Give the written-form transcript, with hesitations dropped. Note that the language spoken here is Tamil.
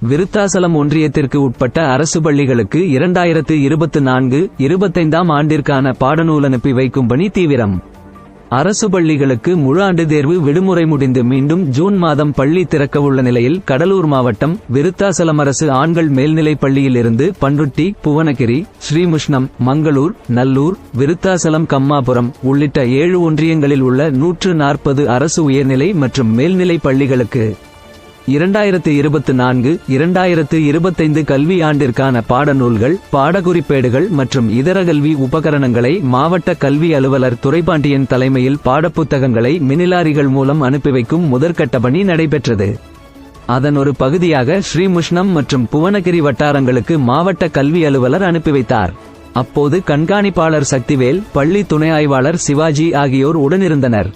விருத்தாசலம் ஒன்றியத்திற்கு உட்பட்ட அரசு பள்ளிகளுக்கு 2024-25 ஆண்டிற்கான பாடநூல் அனுப்பி வைக்கும் பணி தீவிரம். அரசு பள்ளிகளுக்கு முழு ஆண்டு தேர்வு விடுமுறை முடிந்து மீண்டும் ஜூன் மாதம் பள்ளி திறக்கவுள்ள நிலையில் கடலூர் மாவட்டம் விருத்தாசலம் அரசு ஆண்கள் மேல்நிலைப் பள்ளியிலிருந்து பண்ருட்டி, புவனகிரி, ஸ்ரீமுஷ்ணம், மங்களூர், நல்லூர், விருத்தாசலம், கம்மாபுரம் உள்ளிட்ட 7 ஒன்றியங்களில் உள்ள 140 அரசு உயர்நிலை மற்றும் மேல்நிலைப் பள்ளிகளுக்கு 2024-2025 கல்வி ஆண்டிற்கான பாடநூல்கள், பாடக்குறிப்பேடுகள் மற்றும் இதர கல்வி உபகரணங்களை மாவட்ட கல்வி அலுவலர் துரைபாண்டியன் தலைமையில் பாடப்புத்தகங்களை மினிலாரிகள் மூலம் அனுப்பி வைக்கும் முதற்கட்ட பணி நடைபெற்றது. அதன் ஒரு பகுதியாக ஸ்ரீமுஷ்ணம் மற்றும் புவனகிரி வட்டாரங்களுக்கு மாவட்ட கல்வி அலுவலர் அனுப்பி வைத்தார். அப்போது கண்காணிப்பாளர் சக்திவேல், பள்ளி துணை ஆய்வாளர் சிவாஜி ஆகியோர் உடனிருந்தனர்.